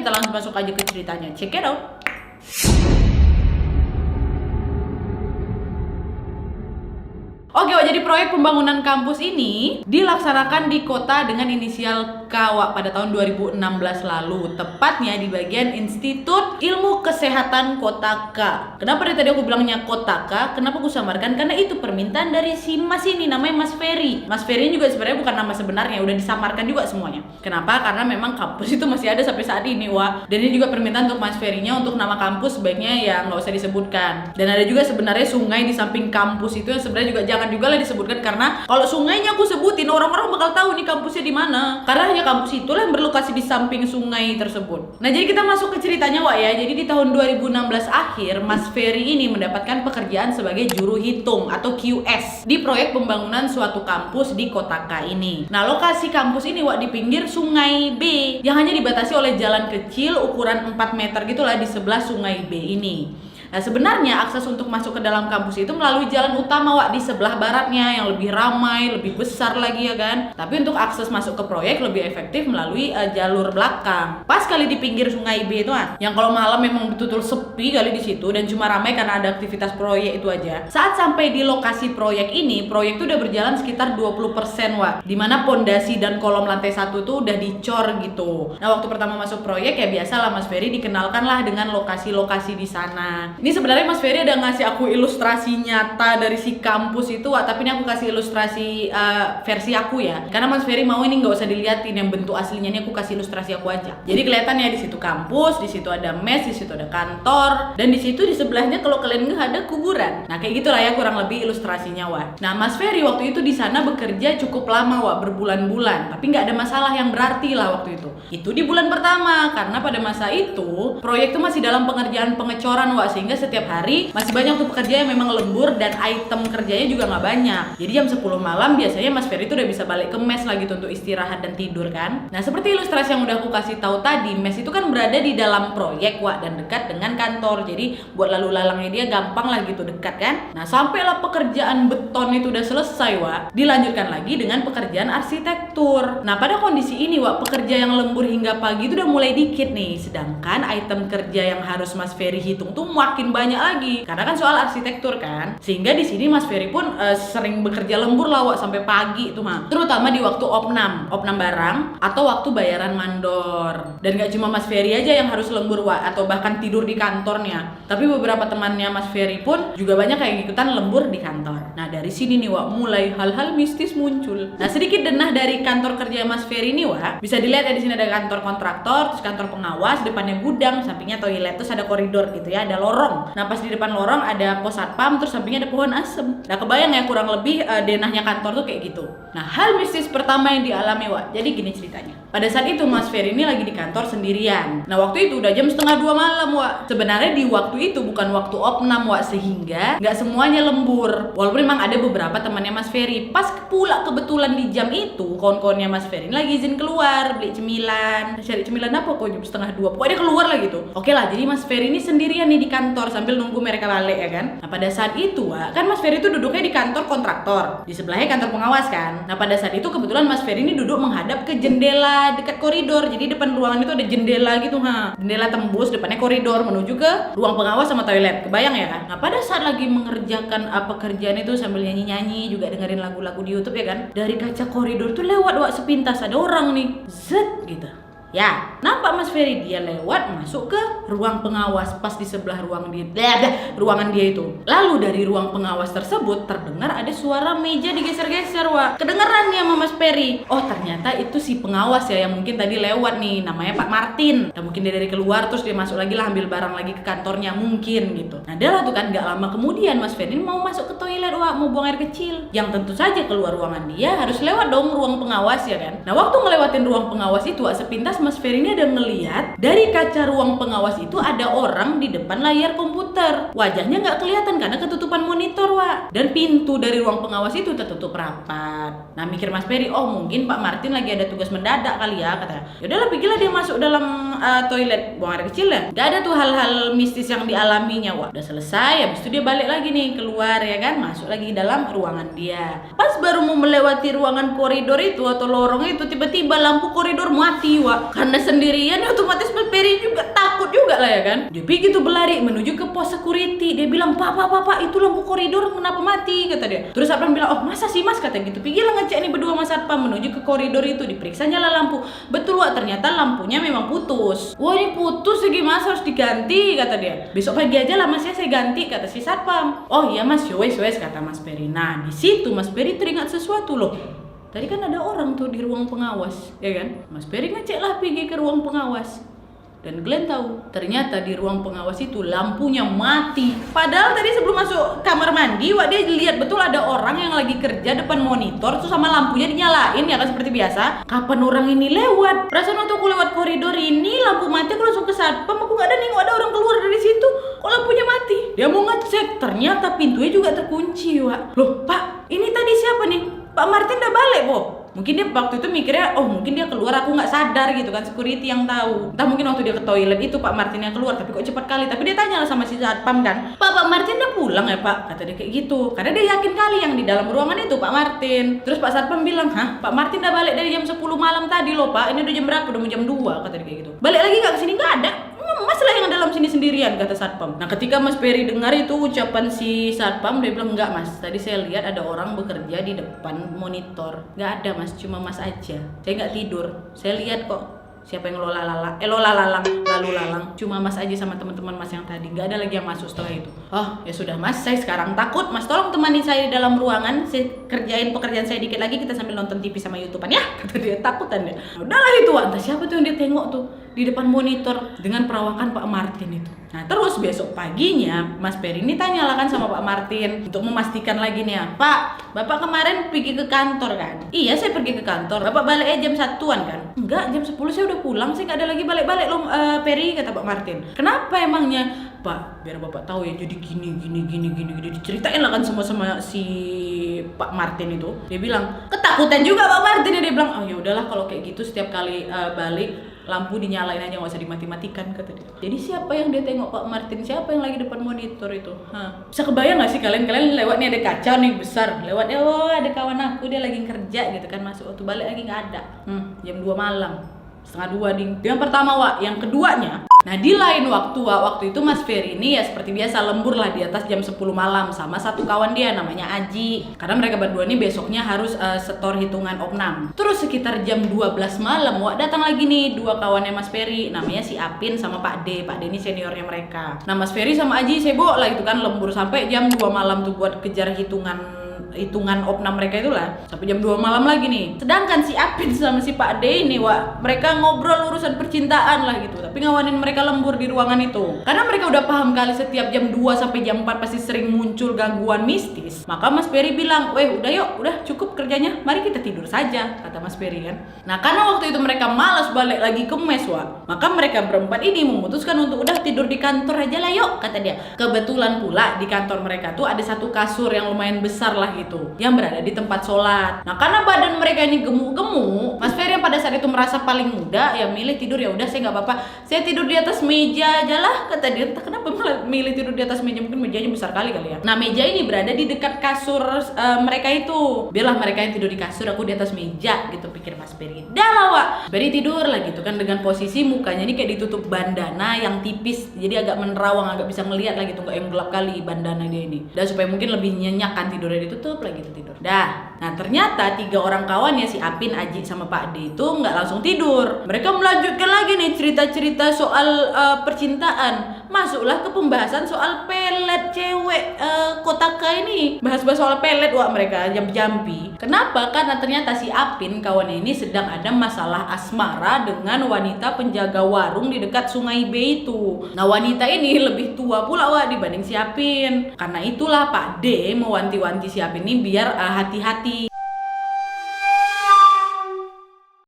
kita langsung masuk aja ke ceritanya. Check it out. Oke, jadi proyek pembangunan kampus ini dilaksanakan di kota dengan inisial K pada tahun 2016 lalu, tepatnya di bagian Institut Ilmu Kesehatan Kota K. Kenapa dari tadi aku bilangnya Kota K? Kenapa aku samarkan? Karena itu permintaan dari si Mas ini, namanya Mas Ferry. Mas Ferry juga sebenarnya bukan nama sebenarnya, udah disamarkan juga semuanya. Kenapa? Karena memang kampus itu masih ada sampai saat ini, Wak. Dan ini juga permintaan untuk Mas Ferry-nya untuk nama kampus sebaiknya ya nggak usah disebutkan. Dan ada juga sebenarnya sungai di samping kampus itu yang sebenarnya juga jangan juga lah disebutkan, karena kalau sungainya aku sebutin orang-orang bakal tahu nih kampusnya di mana, karena hanya kampus itulah yang berlokasi di samping sungai tersebut. Nah, jadi kita masuk ke ceritanya, Wak ya. Jadi di tahun 2016 akhir Mas Ferry ini mendapatkan pekerjaan sebagai juru hitung atau QS di proyek pembangunan suatu kampus di Kota K ini. Nah, lokasi kampus ini, Wak, di pinggir Sungai B yang hanya dibatasi oleh jalan kecil ukuran 4 meter gitulah di sebelah Sungai B ini. Nah, sebenarnya akses untuk masuk ke dalam kampus itu melalui jalan utama, Wak, di sebelah baratnya yang lebih ramai, lebih besar lagi ya kan. Tapi untuk akses masuk ke proyek lebih efektif melalui jalur belakang. Pas kali di pinggir Sungai B itu, yang kalau malam memang betul-betul sepi kali di situ dan cuma ramai karena ada aktivitas proyek itu aja. Saat sampai di lokasi proyek ini, proyek itu udah berjalan sekitar 20%, Wak. Dimana pondasi dan kolom lantai 1 tuh udah dicor gitu. Nah, waktu pertama masuk proyek ya biasalah Mas Ferry dikenalkan lah dengan lokasi-lokasi di sana. Ini sebenarnya Mas Ferry ada ngasih aku ilustrasi nyata dari si kampus itu, Wak, tapi ini aku kasih ilustrasi versi aku ya. Karena Mas Ferry mau ini nggak usah dilihatin yang bentuk aslinya, ini aku kasih ilustrasi aku aja. Jadi kelihatan ya di situ kampus, di situ ada mes, di situ ada kantor, dan di situ di sebelahnya kalau kalian nggak ada kuburan. Nah, kayak gitulah ya kurang lebih ilustrasinya, Wak. Nah, Mas Ferry waktu itu di sana bekerja cukup lama, Wak, berbulan-bulan, tapi nggak ada masalah yang berarti lah waktu itu. Itu di bulan pertama, karena pada masa itu proyek itu masih dalam pengerjaan pengecoran, Wak, sehingga setiap hari masih banyak tuh pekerja yang memang lembur dan item kerjanya juga nggak banyak. Jadi jam 10 malam biasanya Mas Ferry itu udah bisa balik ke mes lah gitu untuk istirahat dan tidur kan. Nah, seperti ilustrasi yang udah aku kasih tahu tadi, mes itu kan berada di dalam proyek, Wak, dan dekat dengan kantor. Jadi buat lalu lalangnya dia gampang lah gitu, dekat kan. Nah, sampailah pekerjaan beton itu udah selesai, Wak, dilanjutkan lagi dengan pekerjaan arsitektur. Nah, pada kondisi ini, Wak, pekerja yang lembur hingga pagi itu udah mulai dikit nih. Sedangkan item kerja yang harus Mas Ferry hitung tuh makin banyak lagi karena kan soal arsitektur kan, sehingga di sini Mas Ferry pun sering bekerja lembur lah, Wak, sampai pagi itu mah, terutama di waktu opnam barang atau waktu bayaran mandor. Dan gak cuma Mas Ferry aja yang harus lembur, Wak, atau bahkan tidur di kantornya, tapi beberapa temannya Mas Ferry pun juga banyak kayak ikutan lembur di kantor. Nah, dari sini nih, Wak, mulai hal-hal mistis muncul. Nah, sedikit denah dari kantor kerja Mas Ferry nih, Wak, bisa dilihat ya, di sini ada kantor kontraktor, terus kantor pengawas, depannya gudang, sampingnya toilet, terus ada koridor gitu ya, ada lorong. Nah, pas di depan lorong ada pos satpam, terus sampingnya ada pohon asem. Nah, kebayang ya kurang lebih denahnya kantor tuh kayak gitu. Nah, hal mistis pertama yang dialami, Wak, jadi gini ceritanya. Pada saat itu Mas Ferry ini lagi di kantor sendirian. Nah, waktu itu udah jam 1:30 malam, Wak. Sebenarnya di waktu itu bukan waktu opnam, Wak, sehingga nggak semuanya lembur. Walaupun memang ada beberapa temannya Mas Ferry. Pas pula kebetulan di jam itu kawan-kawannya Mas Ferry lagi izin keluar beli cemilan. Cari cemilan apa kok jam 1:30? Pokoknya keluar lah gitu. Oke lah, jadi Mas Ferry ini sendirian nih di kantor sambil nunggu mereka balik ya kan. Nah, pada saat itu, Wak, kan Mas Ferry itu duduknya di kantor kontraktor, di sebelahnya kantor pengawas kan. Nah, pada saat itu kebetulan Mas Ferry ini duduk menghadap ke jendela dekat koridor. Jadi depan ruangan itu ada jendela gitu, jendela tembus, depannya koridor menuju ke ruang pengawas sama toilet. Kebayang ya kan? Nah, pada saat lagi mengerjakan pekerjaan itu sambil nyanyi-nyanyi juga dengerin lagu-lagu di YouTube ya kan, dari kaca koridor tuh lewat, Wak, sepintas ada orang nih, zet gitu. Ya, nampak Mas Ferry dia lewat masuk ke ruang pengawas pas di sebelah ruangan dia itu. Lalu dari ruang pengawas tersebut terdengar ada suara meja digeser-geser, Wak. Kedengeran nih sama Mas Ferry. Oh, ternyata itu si pengawas ya yang mungkin tadi lewat nih, namanya Pak Martin. Dan mungkin dia dari keluar terus dia masuk lagi lah ambil barang lagi ke kantornya mungkin gitu. Nah, adalah tuh kan gak lama kemudian Mas Ferry mau masuk ke toilet, Wak, mau buang air kecil. Yang tentu saja keluar ruangan dia harus lewat dong ruang pengawas ya kan. Nah, waktu ngelewatin ruang pengawas itu, Wak, sepintas Mas Ferry ini ada ngeliat dari kaca ruang pengawas itu ada orang di depan layar komputer. Wajahnya nggak kelihatan karena ketutupan monitor, Wak. Dan pintu dari ruang pengawas itu tertutup rapat. Nah, mikir Mas Ferry, oh mungkin Pak Martin lagi ada tugas mendadak kali ya, katanya. Yaudahlah, pikirlah dia masuk dalam toilet buang air kecil ya. Gak ada tuh hal-hal mistis yang dialaminya, Wak. Udah selesai, habis itu dia balik lagi nih keluar ya kan, masuk lagi dalam ruangan dia. Pas baru mau melewati ruangan koridor itu atau lorong itu, tiba-tiba lampu koridor mati, Wak. Karena sendirian ya otomatis Mas Ferry juga lah ya kan. Dia pergi tuh berlari menuju ke pos security. Dia bilang, Pak, itu lampu koridor kenapa mati, kata dia. Terus satpam bilang, oh masa sih mas, kata gitu. Pergilah ngecek nih berdua mas satpam, menuju ke koridor itu, diperiksa nyala lampu. Betul Wak, ternyata lampunya memang putus. Wah ini putus lagi mas, harus diganti, kata dia. Besok pagi aja lah mas ya saya ganti, kata si satpam. Oh iya mas, wes kata Mas Peri. Nah di situ Mas Peri teringat sesuatu loh. Tadi kan ada orang tuh di ruang pengawas, ya kan? Mas Peri ngecek lah pergi ke ruang pengawas. Dan Glenn tahu, ternyata di ruang pengawas itu lampunya mati. Padahal tadi sebelum masuk kamar mandi, Wak, dia lihat betul ada orang yang lagi kerja depan monitor tuh sama lampunya dinyalain ya kan seperti biasa. Kapan orang ini lewat? Perasaan waktu aku lewat koridor ini lampu mati, aku langsung ke satpam, aku nggak ada nengok ada orang keluar dari situ. Kok lampunya mati? Dia mau ngecek, ternyata pintunya juga terkunci, Wak. Loh, Pak, ini tadi siapa nih? Pak Martin udah balik, Bo. Mungkin dia waktu itu mikirnya, oh mungkin dia keluar aku nggak sadar gitu kan, security yang tahu. Entah mungkin waktu dia ke toilet itu Pak Martin yang keluar, tapi kok cepat kali. Tapi dia tanya lah sama si satpam kan, Pak Martin udah pulang ya Pak? Kata dia kayak gitu, karena dia yakin kali yang di dalam ruangan itu Pak Martin. Terus Pak satpam bilang, hah? Pak Martin udah balik dari jam 10 malam tadi loh Pak, ini udah jam berapa? Udah mau jam 2, kata dia kayak gitu. Balik lagi nggak kesini? Nggak ada. Mas lah yang dalam sini sendirian, kata satpam. Nah ketika Mas Peri dengar itu ucapan si satpam, dia bilang, enggak mas, tadi saya lihat ada orang bekerja di depan monitor. Nggak ada mas, cuma mas aja. Saya nggak tidur, saya lihat kok siapa yang lalu lalang. Cuma mas aja sama teman-teman mas yang tadi, nggak ada lagi yang masuk setelah itu. Oh ya sudah mas, saya sekarang takut. Mas tolong temani saya di dalam ruangan, saya kerjain pekerjaan saya dikit lagi, kita sambil nonton TV sama YouTubean ya, kata dia. Takutan dia. Udahlah itu, entah siapa tuh yang dia tengok tuh di depan monitor dengan perawakan Pak Martin itu. Nah terus besok paginya Mas Peri ini tanyalah kan sama Pak Martin untuk memastikan lagi nih ya, Pak, Bapak kemarin pergi ke kantor kan? Iya saya pergi ke kantor. Bapak baliknya jam 1-an kan? Enggak, jam 10 saya udah pulang, saya nggak ada lagi balik-balik loh Peri, kata Pak Martin. Kenapa emangnya? Pak, biar Bapak tahu ya, jadi gini. Diceritain lah kan semua sama si Pak Martin itu. Dia bilang, ketakutan juga Pak Martin. Dia bilang, oh ya udahlah kalau kayak gitu setiap kali balik lampu dinyalain aja, nggak usah dimati-matikan, kata dia. Jadi siapa yang dia tengok Pak Martin? Siapa yang lagi depan monitor itu? Bisa kebayang nggak sih kalian lewat nih ada kaca nih besar, lewatnya oh ada kawan aku dia lagi kerja gitu kan, masuk waktu balik lagi nggak ada. Jam 2 malam, setengah 2 ding. Itu yang pertama Wak. Yang keduanya, nah di lain waktu Wak, waktu itu Mas Peri ini ya seperti biasa lembur lah di atas jam 10 malam sama satu kawan dia namanya Aji. Karena mereka berdua ini besoknya harus setor hitungan opnam. Terus sekitar jam 12 malam Wak, datang lagi nih dua kawannya Mas Peri, namanya si Apin sama Pak D. Pak D ini seniornya mereka. Nah Mas Peri sama Aji sibuk lah itu kan lembur sampai jam 2 malam tuh buat kejar hitungan opnam mereka itulah, sampai jam 2 malam lagi nih. Sedangkan si Apin sama si Pak D ini Wak, mereka ngobrol urusan percintaan lah gitu, tapi ngawanin mereka lembur di ruangan itu. Karena mereka udah paham kali setiap jam 2 sampai jam 4 pasti sering muncul gangguan mistis. Maka Mas Peri bilang, weh udah yuk, udah cukup kerjanya, mari kita tidur saja, kata Mas Peri kan. Nah karena waktu itu mereka malas balik lagi ke mes Wak, maka mereka berempat ini memutuskan untuk udah tidur di kantor aja lah yuk, kata dia. Kebetulan pula di kantor mereka tuh ada satu kasur yang lumayan besar lah gitu, yang berada di tempat sholat. Nah karena badan mereka ini gemuk-gemuk, Mas Ferry yang pada saat itu merasa paling muda ya milih tidur, ya udah saya nggak apa-apa, saya tidur di atas meja aja lah, kata dia. Entah kenapa milih tidur di atas meja, mungkin mejanya besar kali ya. Nah meja ini berada di dekat kasur mereka itu. Biarlah mereka yang tidur di kasur, aku di atas meja gitu, pikir Mas Ferry. Dah lah Wak, Ferry tidur lah gitu kan dengan posisi mukanya ini kayak ditutup bandana yang tipis, jadi agak menerawang, agak bisa ngelihat lah gitu, nggak yang gelap kali bandana dia ini. Dan supaya mungkin lebih nyenyak kan tidurnya ditutup lagi tuh tidur. Dah. Nah ternyata 3 orang kawannya si Apin, Aji sama Pak D itu nggak langsung tidur. Mereka melanjutkan lagi nih cerita-cerita soal percintaan. Masuklah ke pembahasan soal pelet cewek kotaka ini. Bahas-bahas soal pelet Wak, mereka jampi-jampi. Kenapa? Karena ternyata si Apin kawannya ini sedang ada masalah asmara dengan wanita penjaga warung di dekat Sungai B itu. Nah wanita ini lebih tua pula Wak dibanding si Apin. Karena itulah Pak D mewanti-wanti si Apin ini biar hati-hati